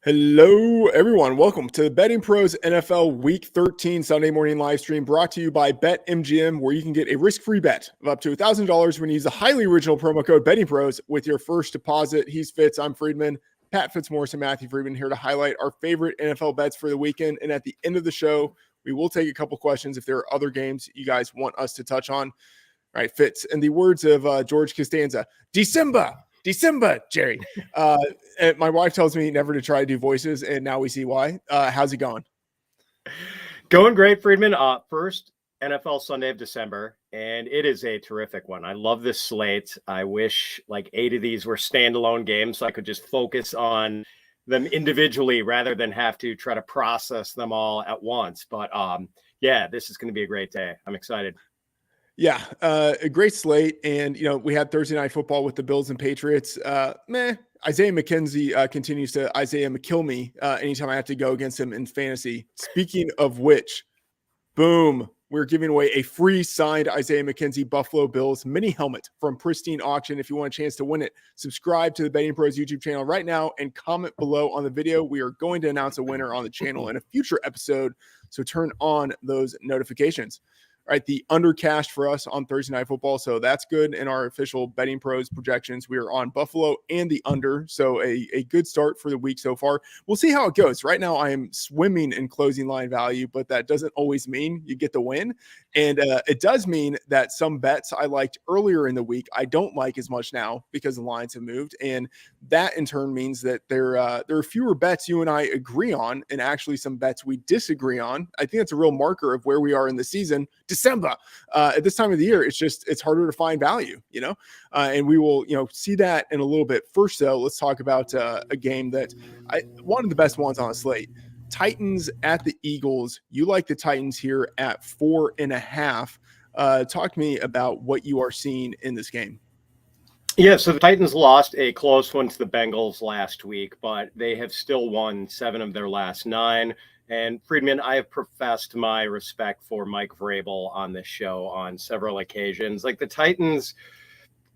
Hello, everyone. Welcome to the BettingPros NFL Week 13 Sunday morning live stream brought to you by BetMGM, where you can get a risk-free bet of up to $1,000 when you use the highly original promo code BettingPros with your first deposit. He's Fitz. I'm Freedman. Pat Fitzmaurice and Matthew Freedman here to highlight our favorite NFL bets for the weekend. And at the end of the show, we will take a couple questions if there are other games you guys want us to touch on. All right, Fitz. In the words of George Costanza, December, Jerry. And my wife tells me never to try to do voices, and now we see why. How's it going? Going great, Freedman. First NFL Sunday of December, and it is a terrific one. I love this slate. I wish like 8 of these were standalone games so I could just focus on them individually rather than have to try to process them all at once. But yeah, this is going to be a great day. I'm excited. Yeah, a great slate. And, we had Thursday Night Football with the Bills and Patriots. Isaiah McKenzie continues to Isaiah McKill me anytime I have to go against him in fantasy. Speaking of which, boom, we're giving away a free signed Isaiah McKenzie Buffalo Bills mini helmet from Pristine Auction. If you want a chance to win it, subscribe to the Betting Pros YouTube channel right now and comment below on the video. We are going to announce a winner on the channel in a future episode, so turn on those notifications. Right, the under cashed for us on Thursday Night Football, so that's good. In our official Betting Pros projections, we are on Buffalo and the under, so a good start for the week so far. We'll see how it goes. Right now, I am swimming in closing line value, but that doesn't always mean you get the win. And it does mean that some bets I liked earlier in the week, I don't like as much now because the lines have moved. And that in turn means that there are fewer bets you and I agree on and actually some bets we disagree on. I think that's a real marker of where we are in the season. December, at this time of the year, it's harder to find value, and we will, see that in a little bit. First, though, let's talk about a game that one of the best ones on the slate. Titans at the Eagles. You like the Titans here at 4.5. Talk to me about what you are seeing in this game. Yeah, so the Titans lost a close one to the Bengals last week, but they have still won 7 of their last 9. And Freedman, I have professed my respect for Mike Vrabel on this show on several occasions. Like the Titans,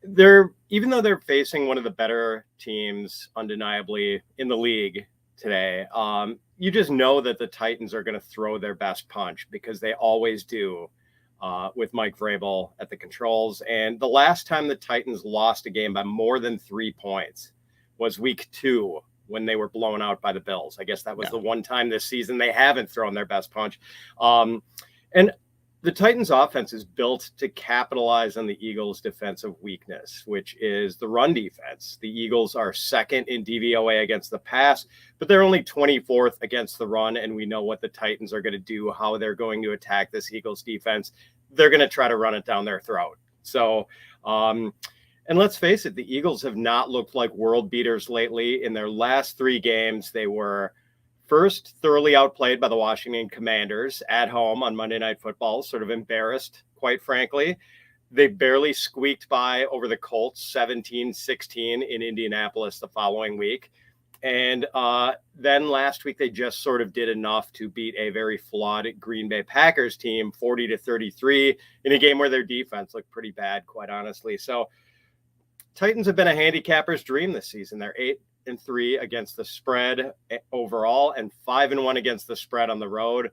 even though they're facing one of the better teams undeniably in the league today, you just know that the Titans are going to throw their best punch because they always do with Mike Vrabel at the controls. And the last time the Titans lost a game by more than 3 points was week 2 when they were blown out by the Bills. I guess that was the one time this season they haven't thrown their best punch. And the Titans offense is built to capitalize on the Eagles' defensive weakness, which is the run defense. The Eagles are second in DVOA against the pass, but they're only 24th against the run. And we know what the Titans are going to do, how they're going to attack this Eagles defense. They're going to try to run it down their throat. So, and let's face it, the Eagles have not looked like world beaters lately. In their last 3 games, they were first thoroughly outplayed by the Washington Commanders at home on Monday Night Football, sort of embarrassed, quite frankly. They barely squeaked by over the Colts 17-16 in Indianapolis the following week. And then last week, they just sort of did enough to beat a very flawed Green Bay Packers team 40-33 in a game where their defense looked pretty bad, quite honestly. So Titans have been a handicapper's dream this season. They're 8-3 against the spread overall and 5-1 against the spread on the road.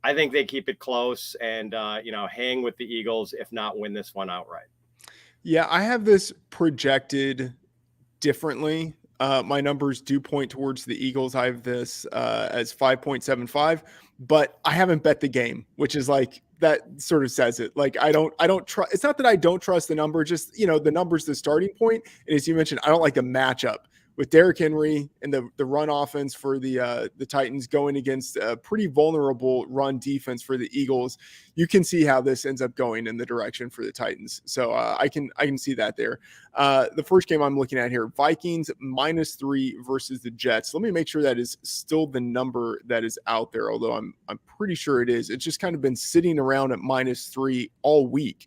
I think they keep it close and, hang with the Eagles, if not win this one outright. Yeah, I have this projected differently. My numbers do point towards the Eagles. I have this as 5.75, but I haven't bet the game, which is like, that sort of says it. Like, I don't trust. It's not that I don't trust the number, just, the number's the starting point. And as you mentioned, I don't like the matchup with Derrick Henry and the run offense for the Titans going against a pretty vulnerable run defense for the Eagles. You can see how this ends up going in the direction for the Titans. So I can see that there. The first game I'm looking at here, Vikings -3 versus the Jets. Let me make sure that is still the number that is out there, although I'm pretty sure it is. It's just kind of been sitting around at -3 all week.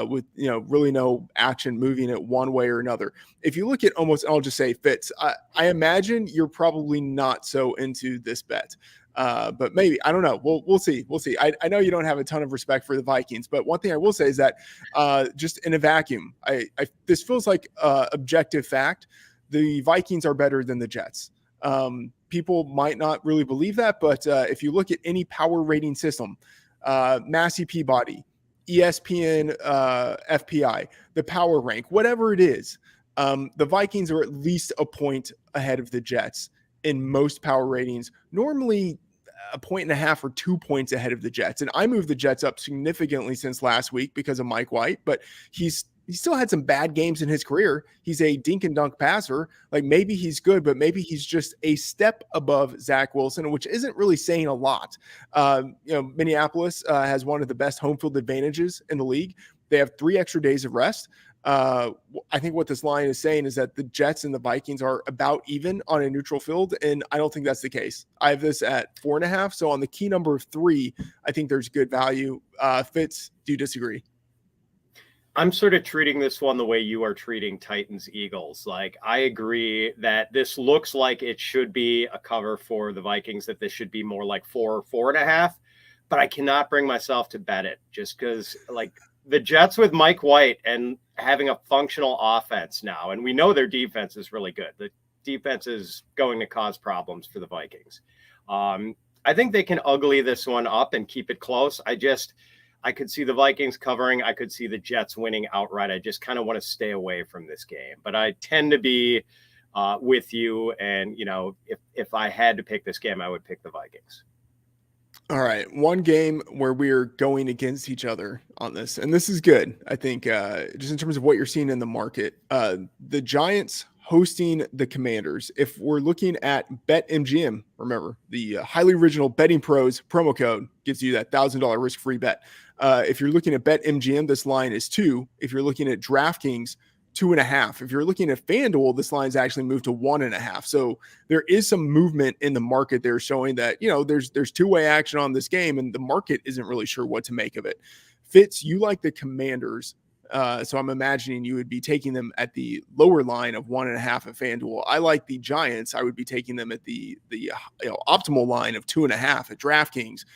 With really no action moving it one way or another. If you look at I'll just say Fitz, I imagine you're probably not so into this bet. But maybe, I don't know. We'll see. I know you don't have a ton of respect for the Vikings, but one thing I will say is that just in a vacuum, this feels like objective fact. The Vikings are better than the Jets. people might not really believe that, but if you look at any power rating system, Massey Peabody, ESPN, FPI, the power rank, whatever it is, the Vikings are at least a point ahead of the Jets in most power ratings. Normally, a point and a half or 2 points ahead of the Jets. And I moved the Jets up significantly since last week because of Mike White, but he still had some bad games in his career. He's a dink and dunk passer. Like maybe he's good, but maybe he's just a step above Zach Wilson, which isn't really saying a lot. Minneapolis has one of the best home field advantages in the league. They have 3 extra days of rest. I think what this line is saying is that the Jets and the Vikings are about even on a neutral field, and I don't think that's the case. I have this at 4.5. So on the key number of 3, I think there's good value. Fitz, do you disagree? I'm sort of treating this one the way you are treating Titans Eagles. Like, I agree that this looks like it should be a cover for the Vikings, that this should be more like 4 or 4.5, but I cannot bring myself to bet it just because, like, the Jets with Mike White and having a functional offense now, and we know their defense is really good. The defense is going to cause problems for the Vikings. I think they can ugly this one up and keep it close. I could see the Vikings covering. I could see the Jets winning outright. I just kind of want to stay away from this game, but I tend to be with you. And, if I had to pick this game, I would pick the Vikings. All right. One game where we're going against each other on this, and this is good. I think just in terms of what you're seeing in the market, the Giants hosting the Commanders. If we're looking at BetMGM, remember the highly original BettingPros promo code gives you that $1,000 risk-free bet. If you're looking at BetMGM, this line is 2. If you're looking at DraftKings, 2.5. If you're looking at FanDuel, this line's actually moved to 1.5. So there is some movement in the market there showing that, there's two-way action on this game, and the market isn't really sure what to make of it. Fitz, you like the Commanders. So I'm imagining you would be taking them at the lower line of 1.5 at FanDuel. I like the Giants. I would be taking them at the optimal line of 2.5 at DraftKings.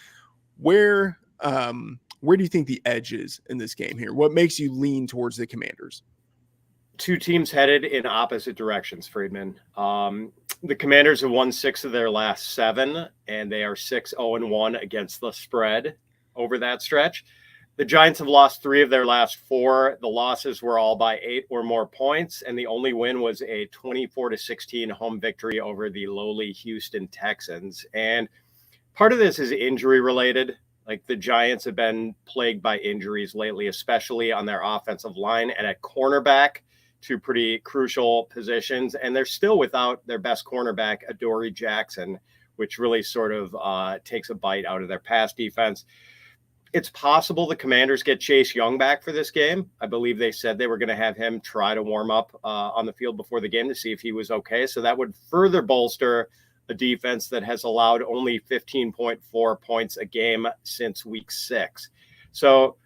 Where do you think the edge is in this game here? What makes you lean towards the Commanders? 2 teams headed in opposite directions, Freedman. The Commanders have won 6 of their last 7, and they are 6-0-1 against the spread over that stretch. The Giants have lost 3 of their last 4. The losses were all by 8 or more points, and the only win was a 24-16 home victory over the lowly Houston Texans. And part of this is injury related. Like, the Giants have been plagued by injuries lately, especially on their offensive line and at cornerback, 2 pretty crucial positions. And they're still without their best cornerback, Adoree Jackson, which really sort of takes a bite out of their pass defense. It's possible the Commanders get Chase Young back for this game. I believe they said they were going to have him try to warm up on the field before the game to see if he was okay. So that would further bolster a defense that has allowed only 15.4 points a game since week 6. So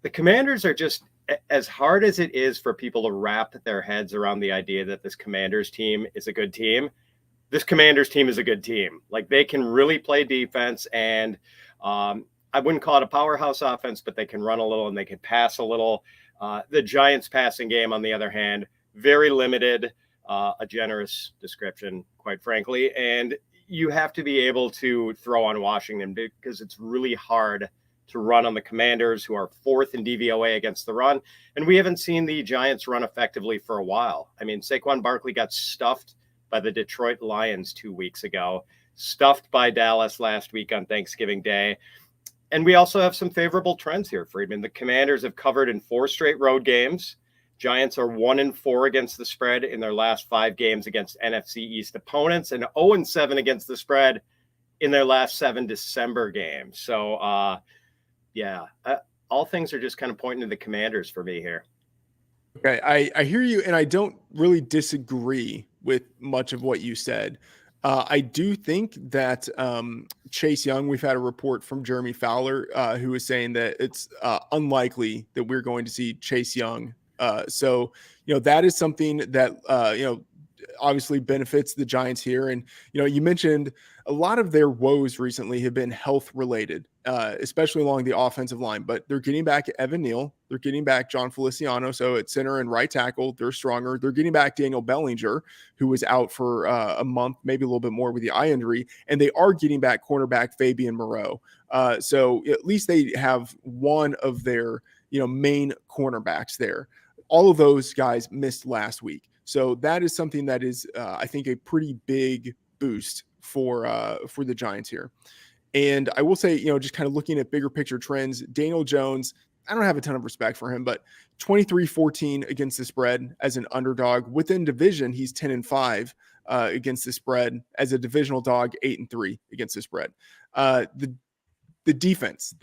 the Commanders are just, as hard as it is for people to wrap their heads around the idea that this Commanders team is a good team, this Commanders team is a good team. Like, they can really play defense, and I wouldn't call it a powerhouse offense, but they can run a little and they can pass a little. The Giants passing game, on the other hand, very limited, a generous description, quite frankly. And you have to be able to throw on Washington because it's really hard to run on the Commanders, who are 4th in DVOA against the run. And we haven't seen the Giants run effectively for a while. I mean, Saquon Barkley got stuffed by the Detroit Lions 2 weeks ago, stuffed by Dallas last week on Thanksgiving Day. And we also have some favorable trends here, Friedman. The Commanders have covered in 4 straight road games. Giants are 1-4 against the spread in their last 5 games against NFC East opponents, and 0-7 against the spread in their last 7 December games. So, all things are just kind of pointing to the Commanders for me here. Okay, I hear you, and I don't really disagree with much of what you said. I do think that Chase Young, we've had a report from Jeremy Fowler who is saying that it's unlikely that we're going to see Chase Young. So, that is something that, obviously benefits the Giants here. And, you mentioned a lot of their woes recently have been health related. especially along the offensive line. But they're getting back Evan Neal. They're getting back John Feliciano. So at center and right tackle, they're stronger. They're getting back Daniel Bellinger, who was out for a month, maybe a little bit more with the eye injury. And they are getting back cornerback Fabian Moreau. So at least they have one of their main cornerbacks there. All of those guys missed last week. So that is something that is, I think, a pretty big boost for the Giants here. And I will say, just kind of looking at bigger picture trends, Daniel Jones, I don't have a ton of respect for him, but 23-14 against the spread as an underdog. Within division, he's 10-5 against the spread. As a divisional dog, 8-3 against the spread. The defense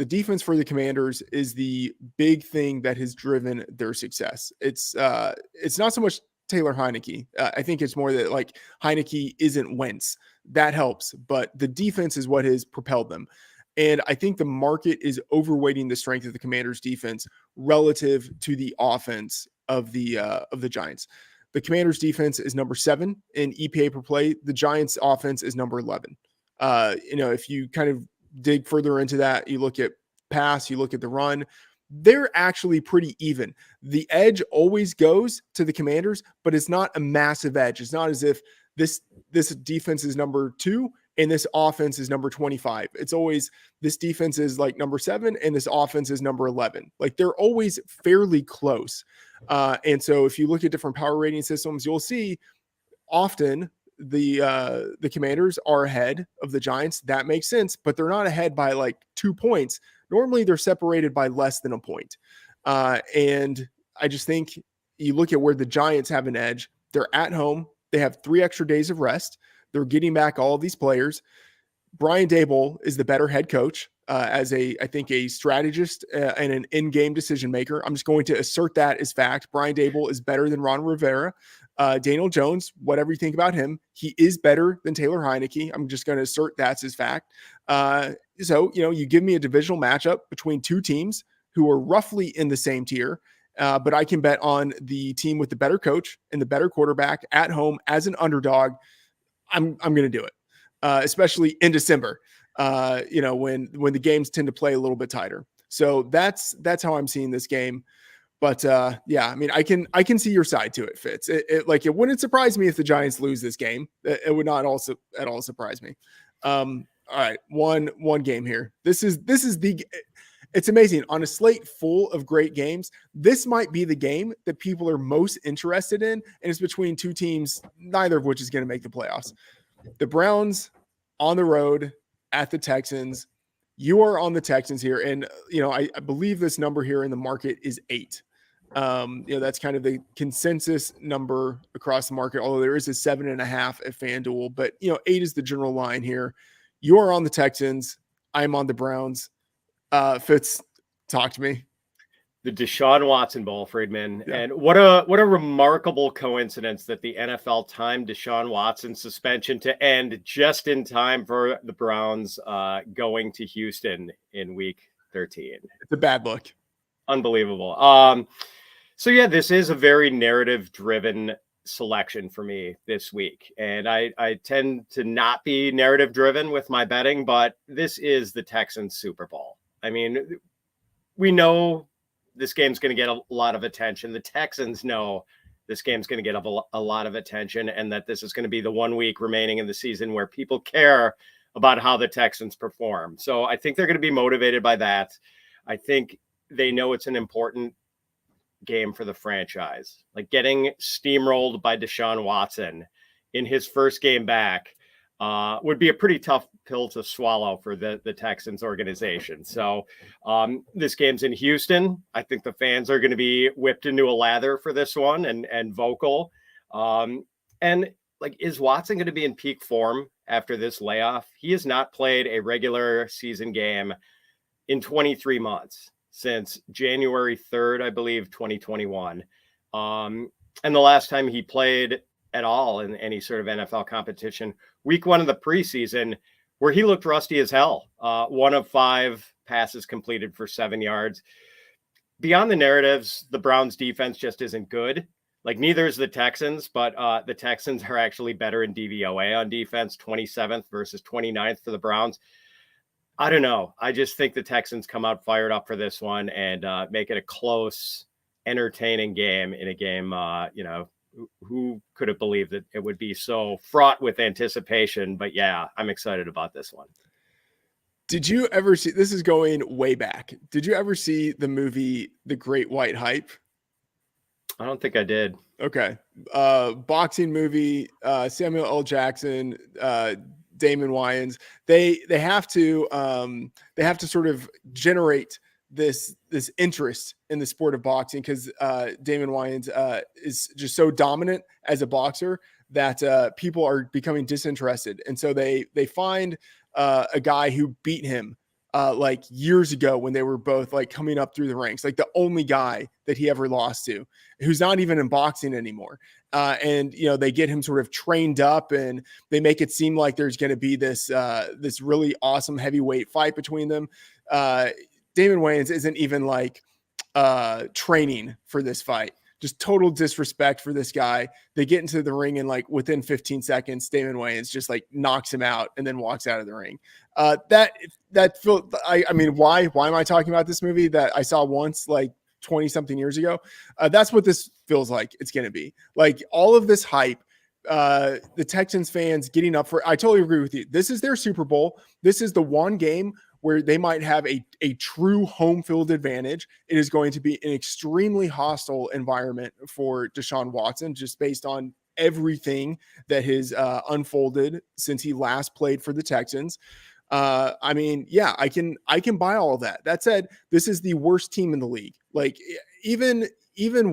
for the Commanders is the big thing that has driven their success. It's not so much Taylor Heineke. I think it's more that like Heineke isn't Wentz. That helps, but the defense is what has propelled them. And I think the market is overweighting the strength of the Commanders defense relative to the offense of the Giants. The Commanders defense is number 7 in EPA per play. The Giants offense is number 11. If you kind of dig further into that, you look at pass, you look at the run, they're actually pretty even. The edge always goes to the Commanders, but it's not a massive edge. It's not as if this defense is number 2 and this offense is number 25. It's always this defense is like number 7 and this offense is number 11. Like they're always fairly close. And so if you look at different power rating systems, you'll see often the Commanders are ahead of the Giants. That makes sense, but they're not ahead by like 2 points. Normally they're separated by less than a point. And I just think you look at where the Giants have an edge. They're at home. They have 3 extra days of rest. They're getting back all of these players. Brian Daboll is the better head coach as I think a strategist and an in-game decision maker. I'm just going to assert that as fact. Brian Daboll is better than Ron Rivera. Daniel Jones, whatever you think about him, he is better than Taylor Heineke. I'm just going to assert that's his fact. So, you give me a divisional matchup between 2 teams who are roughly in the same tier, but I can bet on the team with the better coach and the better quarterback at home as an underdog. I'm going to do it, especially in December, when the games tend to play a little bit tighter. So that's how I'm seeing this game. But yeah, I mean, I can see your side to it, Fitz. It wouldn't surprise me if the Giants lose this game. It would not also at all surprise me. All right, one game here. It's amazing on a slate full of great games. This might be the game that people are most interested in, and it's between 2 teams, neither of which is going to make the playoffs. The Browns on the road at the Texans. You are on the Texans here, and I believe this number here in the market is 8. That's kind of the consensus number across the market, although there is a 7.5 at FanDuel, but 8 is the general line here. You are on the Texans. I'm on the Browns. Fitz, talk to me. The Deshaun Watson Bowl, Freedman. Yeah. And what a remarkable coincidence that the NFL timed Deshaun Watson's suspension to end just in time for the Browns going to Houston in week 13. It's a bad look. Unbelievable. So yeah, this is a very narrative-driven selection for me this week. And I tend to not be narrative-driven with my betting, but this is the Texans Super Bowl. I mean, we know this game's going to get a lot of attention. The Texans know this game's going to get a lot of attention, and that this is going to be the 1 week remaining in the season where people care about how the Texans perform. So I think they're going to be motivated by that. I think they know it's an important game for the franchise. Like getting steamrolled by Deshaun Watson in his first game back would be a pretty tough pill to swallow for the Texans organization. So this game's in Houston. I think the fans are going to be whipped into a lather for this one and vocal. And like, is Watson going to be in peak form after this layoff? He has not played a regular season game in 23 months since January 3rd, I believe, 2021. And the last time he played at all in any sort of NFL competition, week 1 of the preseason, where he looked rusty as hell. 1 of 5 passes completed for 7 yards. Beyond the narratives, the Browns defense just isn't good. Like, neither is the Texans, but the Texans are actually better in DVOA on defense, 27th versus 29th for the Browns. I don't know. I just think the Texans come out fired up for this one and make it a close, entertaining game in a game, who could have believed that it would be so fraught with anticipation? But yeah, I'm excited about this one. Did you ever see, this is going way back, did you ever see the movie The Great White Hype? I don't think I did. Okay. Boxing movie, Samuel L. Jackson, Damon Wayans. They have to sort of generate this interest in the sport of boxing because Damon Wayans is just so dominant as a boxer that people are becoming disinterested, and so they find a guy who beat him like years ago when they were both like coming up through the ranks, like the only guy that he ever lost to, who's not even in boxing anymore. And they get him sort of trained up, and they make it seem like there's going to be this really awesome heavyweight fight between them. Damon Wayans isn't even like training for this fight. Just total disrespect for this guy. They get into the ring, and like within 15 seconds, Damon Wayans just like knocks him out and then walks out of the ring. I mean, why am I talking about this movie that I saw once like 20 something years ago? That's what this feels like. It's going to be like all of this hype. The Texans fans getting up for, I totally agree with you. This is their Super Bowl. This is the one game where they might have a true home field advantage. It is going to be an extremely hostile environment for Deshaun Watson, just based on everything that has unfolded since he last played for the Texans. I mean, yeah, I can buy all of that. That said, this is the worst team in the league. Like even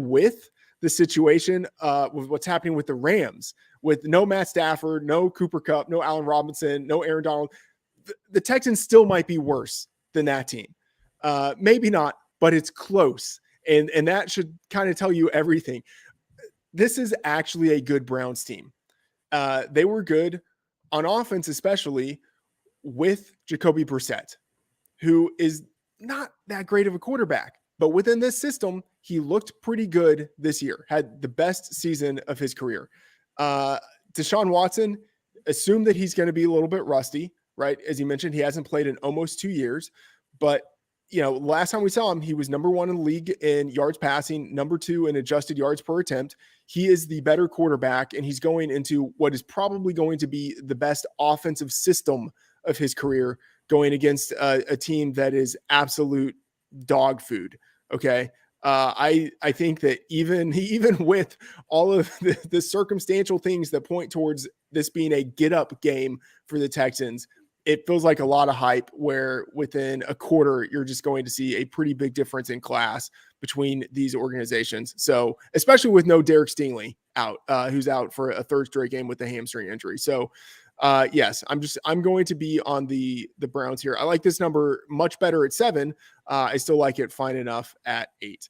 with the situation with what's happening with the Rams, with no Matt Stafford, no Cooper Kupp, no Allen Robinson, no Aaron Donald, the Texans still might be worse than that team. Maybe not, but it's close. And that should kind of tell you everything. This is actually a good Browns team. They were good on offense, especially with Jacoby Brissett, who is not that great of a quarterback. But within this system, he looked pretty good this year, had the best season of his career. Deshaun Watson, assume that he's going to be a little bit rusty, right? As you mentioned, he hasn't played in almost 2 years. But, last time we saw him, he was number 1 in the league in yards passing, number 2 in adjusted yards per attempt. He is the better quarterback, and he's going into what is probably going to be the best offensive system of his career, going against a team that is absolute dog food. Okay. I think that even with all of the circumstantial things that point towards this being a get up game for the Texans, it feels like a lot of hype where within a quarter, you're just going to see a pretty big difference in class between these organizations. So especially with no Derek Stingley out, who's out for a third straight game with a hamstring injury. So yes, I'm going to be on the Browns here. I like this number much better at 7. I still like it fine enough at 8.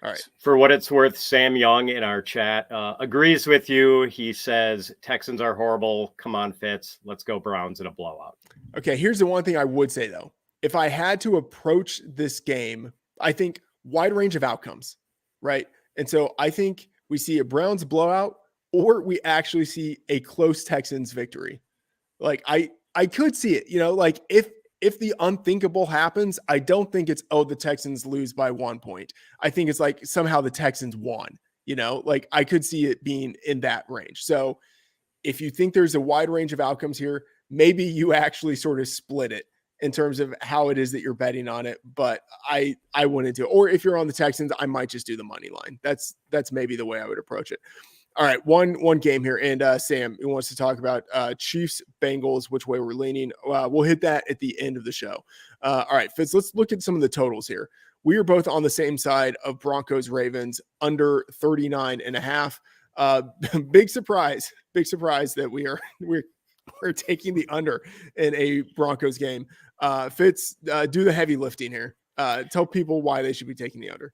All right. For what it's worth, Sam Young in our chat agrees with you. He says Texans are horrible. Come on, Fitz. Let's go Browns in a blowout. Okay, here's the one thing I would say, though. If I had to approach this game, I think wide range of outcomes, right? And so I think we see a Browns blowout, or we actually see a close Texans victory. Like I could see it, like if the unthinkable happens, I don't think it's, the Texans lose by 1 point. I think it's like somehow the Texans won, like I could see it being in that range. So if you think there's a wide range of outcomes here, maybe you actually sort of split it in terms of how it is that you're betting on it. But I wouldn't do it. Or if you're on the Texans, I might just do the money line. That's maybe the way I would approach it. All right, one game here, and Sam, who wants to talk about Chiefs, Bengals, which way we're leaning. We'll hit that at the end of the show. All right, Fitz, let's look at some of the totals here. We are both on the same side of Broncos, Ravens, under 39.5. Big surprise that we're taking the under in a Broncos game. Fitz, do the heavy lifting here. Tell people why they should be taking the under.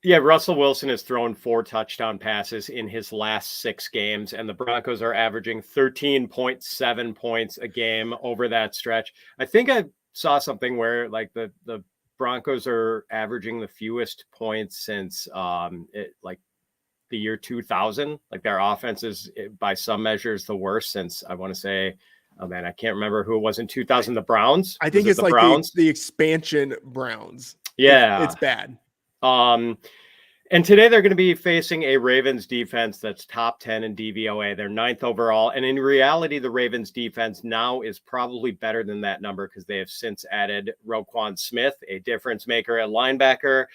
Yeah, Russell Wilson has thrown 4 touchdown passes in his last 6 games, and the Broncos are averaging 13.7 points a game over that stretch. I think I saw something where like the Broncos are averaging the fewest points since the year 2000. Like their offense is by some measures the worst since I want to say oh man, I can't remember who it was in 2000. The Browns. I think Was it it's the like Browns? the expansion Browns. Yeah. It's bad. And today they're going to be facing a Ravens defense that's top 10 in DVOA. They're 9th overall. And in reality, the Ravens defense now is probably better than that number because they have since added Roquan Smith, a difference maker at linebacker.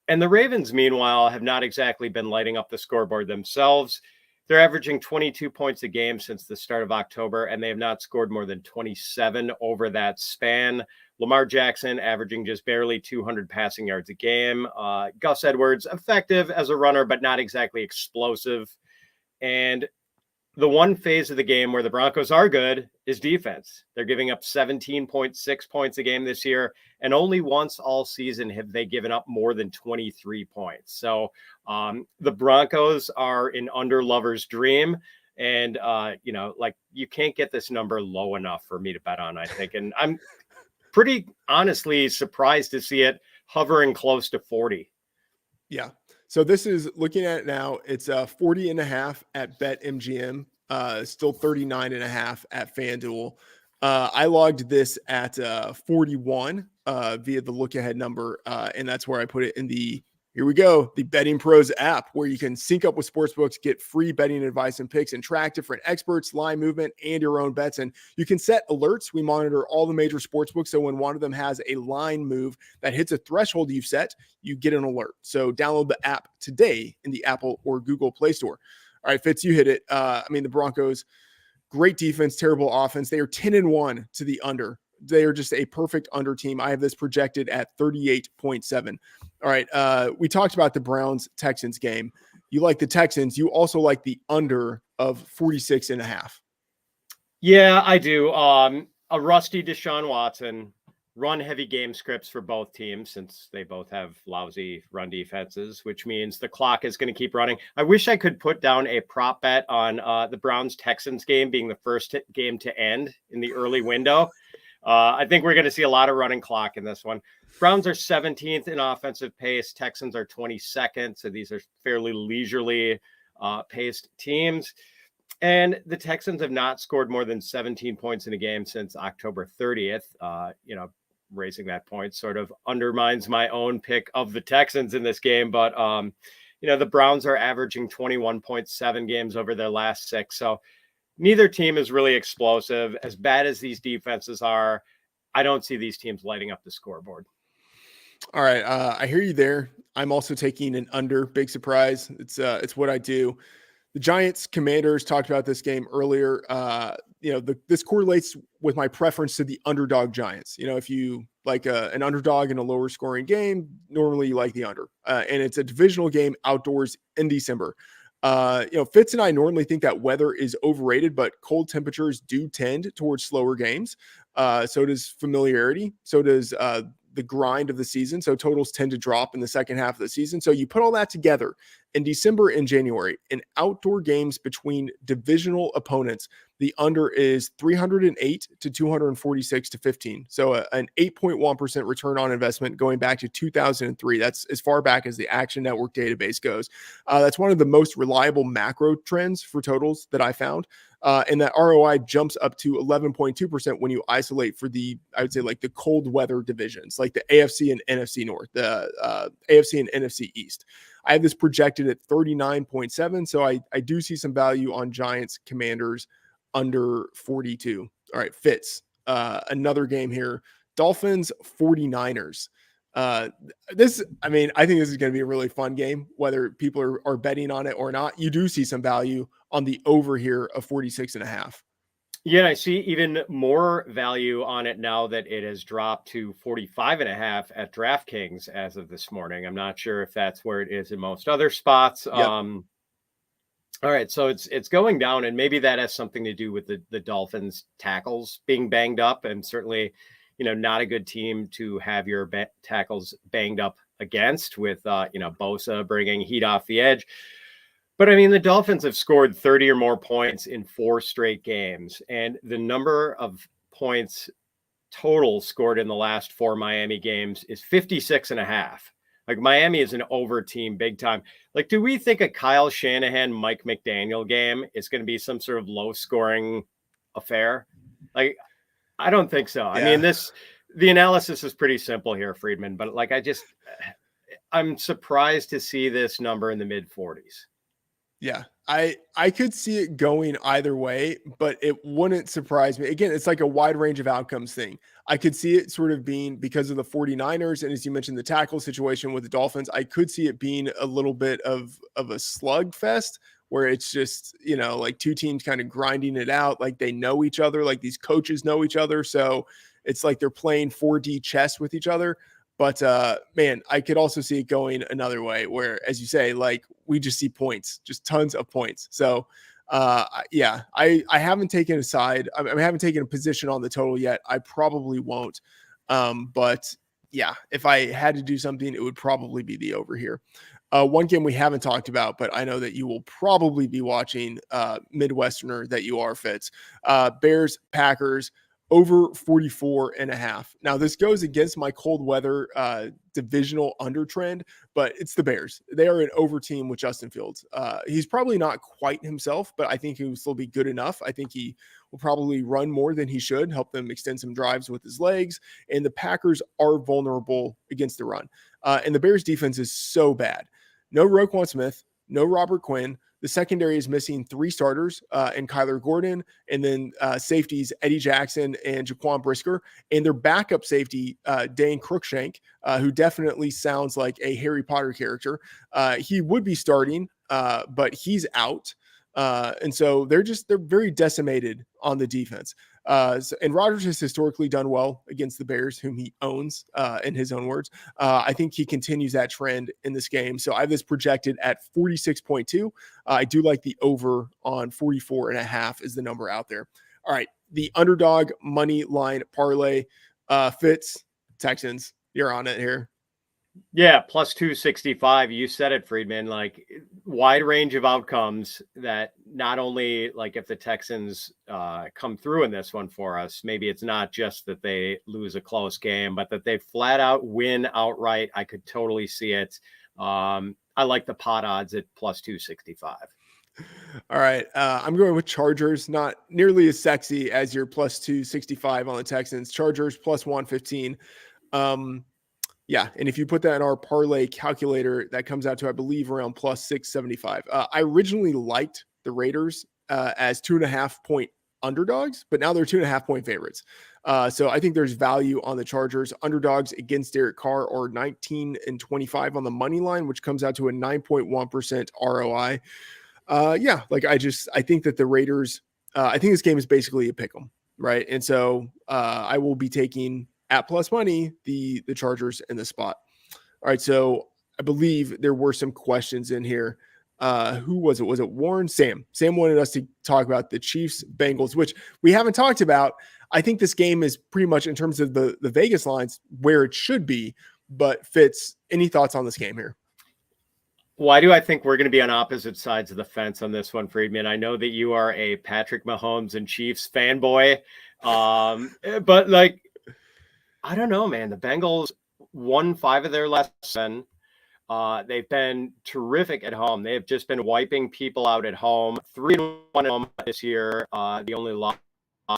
And the Ravens, meanwhile, have not exactly been lighting up the scoreboard themselves. They're averaging 22 points a game since the start of October, and they have not scored more than 27 over that span. Lamar Jackson averaging just barely 200 passing yards a game. Gus Edwards, effective as a runner, but not exactly explosive. And the one phase of the game where the Broncos are good is defense. They're giving up 17.6 points a game this year, and only once all season have they given up more than 23 points. So the Broncos are an under lover's dream. And, you can't get this number low enough for me to bet on, I think. And I'm pretty honestly surprised to see it hovering close to 40. Yeah. So this is looking at it now. It's 40.5 at BetMGM, still 39.5 at FanDuel. I logged this at 41 via the look ahead number. And that's where I put it in here we go, the BettingPros app, where you can sync up with sportsbooks, get free betting advice and picks, and track different experts, line movement, and your own bets. And you can set alerts. We monitor all the major sportsbooks. So when one of them has a line move that hits a threshold you've set, you get an alert. So download the app today in the Apple or Google Play Store. All right, Fitz, you hit it. The Broncos, great defense, terrible offense. They are 10-1 to the under. They are just a perfect under team. I have this projected at 38.7. All right. We talked about the Browns-Texans game. You like the Texans. You also like the under of 46.5. Yeah, I do. A rusty Deshaun Watson, run heavy game scripts for both teams since they both have lousy run defenses, which means the clock is going to keep running. I wish I could put down a prop bet on the Browns-Texans game being the first game to end in the early window. I think we're going to see a lot of running clock in this one. Browns are 17th in offensive pace. Texans are 22nd. So these are fairly leisurely paced teams. And the Texans have not scored more than 17 points in a game since October 30th. Raising that point sort of undermines my own pick of the Texans in this game. But, the Browns are averaging 21.7 games over their last 6. So neither team is really explosive. As bad as these defenses are, I don't see these teams lighting up the scoreboard. All right. I hear you there. I'm also taking an under. Big surprise. It's what I do. The Giants Commanders talked about this game earlier. This correlates with my preference to the underdog Giants. If you like an underdog in a lower scoring game, normally you like the under. And it's a divisional game outdoors in December. Fitz and I normally think that weather is overrated, but cold temperatures do tend towards slower games. So does familiarity. So does the grind of the season. So totals tend to drop in the second half of the season. So you put all that together in December and January in outdoor games between divisional opponents, the under is 308 to 246 to 15. So an 8.1% return on investment going back to 2003. That's as far back as the Action Network database goes. That's one of the most reliable macro trends for totals that I found. And that ROI jumps up to 11.2% when you isolate for I would say like the cold weather divisions, like the AFC and NFC North, the AFC and NFC East. I have this projected at 39.7. So I do see some value on Giants Commanders under 42. All right, Fitz, another game here. Dolphins 49ers. I think this is going to be a really fun game, whether people are betting on it or not. You do see some value on the over here of 46.5. Yeah, I see even more value on it now that it has dropped to 45.5 at DraftKings as of this morning. I'm not sure if that's where it is in most other spots. Yep. All right, so it's going down, and maybe that has something to do with the Dolphins tackles being banged up, and certainly, not a good team to have your tackles banged up against with, Bosa bringing heat off the edge. But the Dolphins have scored 30 or more points in 4 straight games, and the number of points total scored in the last 4 Miami games is 56.5. Like, Miami is an over team big time. Like, do we think a Kyle Shanahan, Mike McDaniel game is going to be some sort of low scoring affair? Like, I don't think so. I Yeah. mean, the analysis is pretty simple here, Freedman, but like, I'm surprised to see this number in the mid 40s. Yeah, I could see it going either way, but it wouldn't surprise me. Again, it's like a wide range of outcomes thing. I could see it sort of being because of the 49ers, and as you mentioned, the tackle situation with the Dolphins, I could see it being a little bit of a slugfest where it's just, like two teams kind of grinding it out, like they know each other, like these coaches know each other. So it's like they're playing 4D chess with each other. But man, I could also see it going another way where, as you say, like we just see points, just tons of points. So yeah, I haven't taken a side. I haven't taken a position on the total yet. I probably won't. But yeah, if I had to do something, it would probably be the over here. One game we haven't talked about, but I know that you will probably be watching, Midwesterner that you are, Fitz. Bears, Packers, over 44.5. Now, this goes against my cold weather divisional under trend, but it's the Bears. They are an over team with Justin Fields. He's probably not quite himself, but I think he will still be good enough. I think he will probably run more than he should, help them extend some drives with his legs. And the Packers are vulnerable against the run. And the Bears defense is so bad. No Roquan Smith, no Robert Quinn. The secondary is missing three starters and Kyler Gordon, and then safeties Eddie Jackson and Jaquan Brisker, and their backup safety, Dane Cruikshank, who definitely sounds like a Harry Potter character. He would be starting, but he's out. And so they're very decimated on the defense. And Rodgers has historically done well against the Bears, whom he owns, in his own words. I think he continues that trend in this game. So I have this projected at 46.2. I do like the over on 44.5 is the number out there. All right. The underdog money line parlay, Fitz, Texans. You're on it here. Yeah, plus 265. You said it, Freedman. Like, wide range of outcomes that not only, like, if the Texans come through in this one for us, maybe it's not just that they lose a close game, but that they flat out win outright. I could totally see it. I like the pot odds at plus 265. All right. I'm going with Chargers, not nearly as sexy as your plus 265 on the Texans. Chargers plus 115. Yeah, and if you put that in our parlay calculator, that comes out to, I believe, around plus 675. I originally liked the Raiders as 2.5 point underdogs, but now they're 2.5 point favorites. So I think there's value on the Chargers. Underdogs against Derek Carr are 19-25 on the money line, which comes out to a 9.1% ROI. Yeah, like I think that the Raiders, I think this game is basically a pick 'em, right? And so I will be taking at plus money the Chargers in the spot. All right, so I believe there were some questions in here. Who was it? Was it Warren? Sam wanted us to talk about the Chiefs Bengals, which we haven't talked about. I think this game is pretty much, in terms of the Vegas lines, where it should be. But Fitz, any thoughts on this game here? Why do I think we're going to be on opposite sides of the fence on this one, Freedman? I know that you are a Patrick Mahomes and Chiefs fanboy, but like, I don't know, man. The Bengals won 5 of their last 7. They've been terrific at home. They have just been wiping people out at home. 3-1 at home this year. The only loss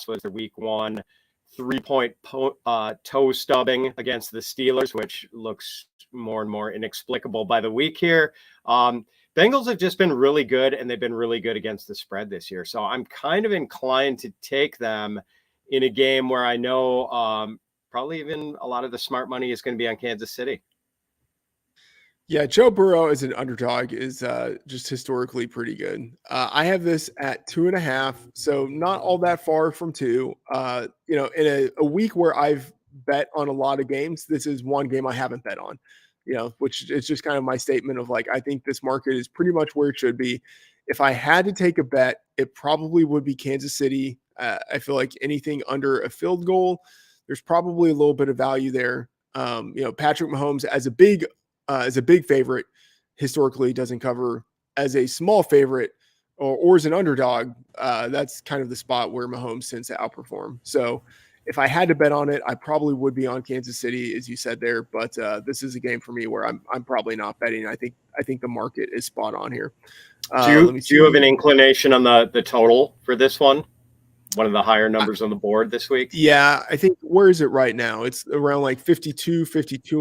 was their week 1 3-point toe stubbing against the Steelers, which looks more and more inexplicable by the week here. Bengals have just been really good, and they've been really good against the spread this year. So I'm kind of inclined to take them in a game where I know probably even a lot of the smart money is going to be on Kansas City. Yeah, Joe Burrow as an underdog is just historically pretty good. I have this at 2.5, so not all that far from 2. In a week where I've bet on a lot of games, this is one game I haven't bet on, which is just kind of my statement of like, I think this market is pretty much where it should be. If I had to take a bet, it probably would be Kansas City. I feel like anything under a field goal, there's probably a little bit of value there. Patrick Mahomes as a big favorite historically doesn't cover. As a small favorite or as an underdog, that's kind of the spot where Mahomes tends to outperform. So if I had to bet on it, I probably would be on Kansas City, as you said there. But this is a game for me where I'm probably not betting. I think the market is spot on here. Do you have an inclination on the total for this one? one of the higher numbers on the board this week. Yeah, I think, where is it right now? It's around like 52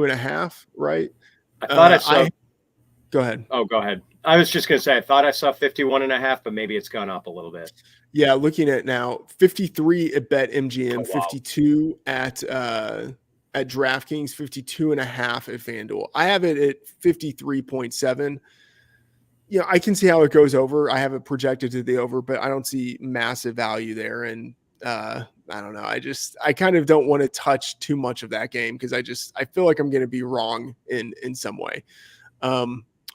and a half, right? I thought I saw. Go ahead. Oh, go ahead. I was just going to say, I thought I saw 51 and a half, but maybe it's gone up a little bit. Yeah, looking at now, 53 at BetMGM, Oh, wow. 52 at DraftKings, 52 and a half at FanDuel. I have it at 53.7. You know, I can see how it goes over. I have it projected to the over, but I don't see massive value there. And I don't know. I kind of don't want to touch too much of that game because I feel like I'm going to be wrong in some way.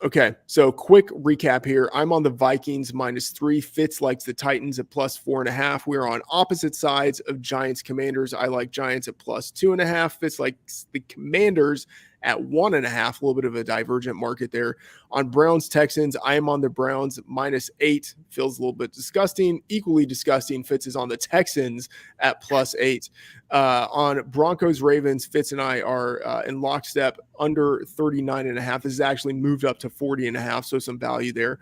Okay, so quick recap here. I'm on the Vikings -3. Fitz likes the Titans at +4.5. We're on opposite sides of Giants Commanders. I like Giants at +2.5. Fitz likes the Commanders at 1.5. A little bit of a divergent market there. On Browns Texans, I am on the Browns -8. Feels a little bit disgusting. Equally disgusting, Fitz is on the Texans at +8. On Broncos Ravens, Fitz and I are in lockstep under 39.5. This is actually moved up to 40.5, so some value there.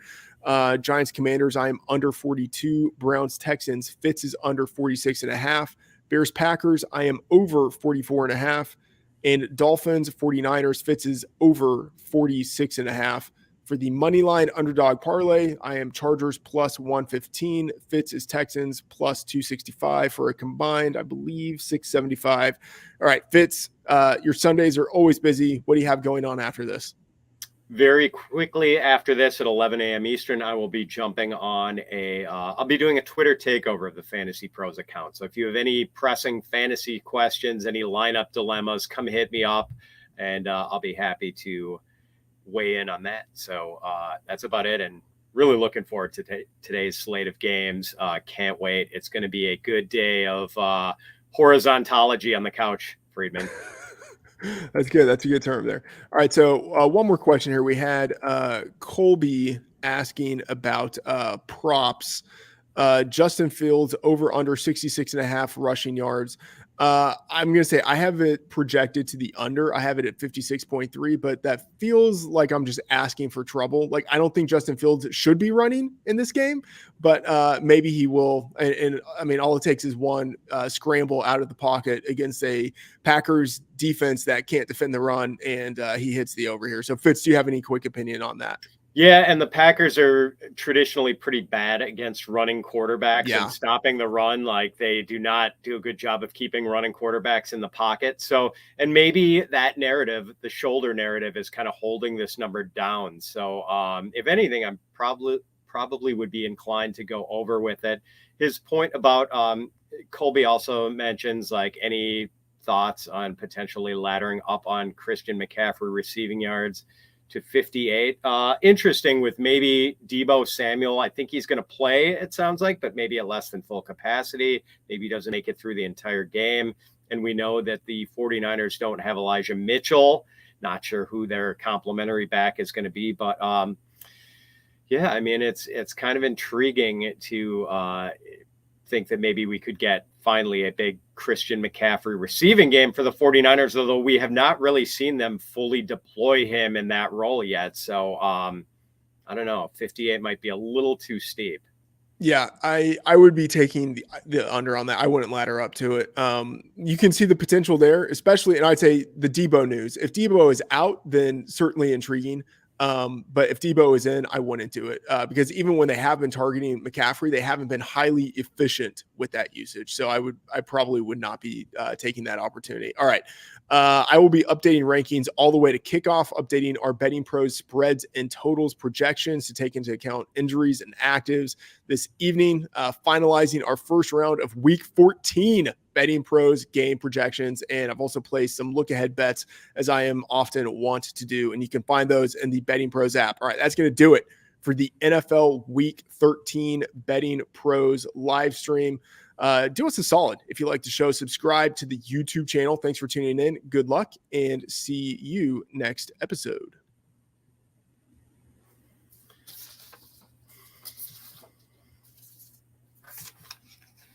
Giants Commanders, I am under 42. Browns Texans, Fitz is under 46.5. Bears Packers, I am over 44.5. And Dolphins 49ers, Fitz is over 46.5. For the money line underdog parlay, I am Chargers +115. Fitz is Texans +265 for a combined, I believe, 675. All right, Fitz, your Sundays are always busy. What do you have going on after this? Very quickly after this at 11 a.m. Eastern, I will be jumping on I'll be doing a Twitter takeover of the Fantasy Pros account. So if you have any pressing fantasy questions, any lineup dilemmas, come hit me up and I'll be happy to weigh in on that. So that's about it. And really looking forward to today's slate of games. Can't wait. It's going to be a good day of horizontology on the couch, Freedman. That's good. That's a good term there. All right. So one more question here. We had Colby asking about props. Justin Fields over under 66.5 rushing yards. I'm going to say I have it projected to the under. I have it at 56.3, but that feels like I'm just asking for trouble. Like, I don't think Justin Fields should be running in this game, but maybe he will. And I mean, all it takes is one scramble out of the pocket against a Packers defense that can't defend the run, and he hits the over here. So Fitz, do you have any quick opinion on that? Yeah, and the Packers are traditionally pretty bad against running quarterbacks and stopping the run. Like, they do not do a good job of keeping running quarterbacks in the pocket. So, and maybe that narrative, the shoulder narrative, is kind of holding this number down. So, if anything, I'm probably would be inclined to go over with it. His point about Colby also mentions, like, any thoughts on potentially laddering up on Christian McCaffrey receiving yards to 58. Interesting with maybe Deebo Samuel. I think he's going to play, it sounds like, but maybe at less than full capacity. Maybe he doesn't make it through the entire game. And we know that the 49ers don't have Elijah Mitchell. Not sure who their complimentary back is going to be, but yeah, I mean, it's kind of intriguing to think that maybe we could get finally a big Christian McCaffrey receiving game for the 49ers, although we have not really seen them fully deploy him in that role yet. So I don't know, 58 might be a little too steep. Yeah, I would be taking the under on that. I wouldn't ladder up to it. You can see the potential there, especially, and I'd say the Deebo news. If Deebo is out, then certainly intriguing. But if Deebo is in, I wouldn't do it because even when they have been targeting McCaffrey, they haven't been highly efficient with that usage. So I probably would not be taking that opportunity. All right. I will be updating rankings all the way to kickoff, updating our BettingPros spreads and totals projections to take into account injuries and actives this evening, finalizing our first round of week 14 BettingPros game projections. And I've also placed some look ahead bets as I am often want to do. And you can find those in the BettingPros app. All right, that's going to do it for the NFL Week 13 BettingPros live stream. Do us a solid. If you like the show, subscribe to the YouTube channel. Thanks for tuning in. Good luck and see you next episode.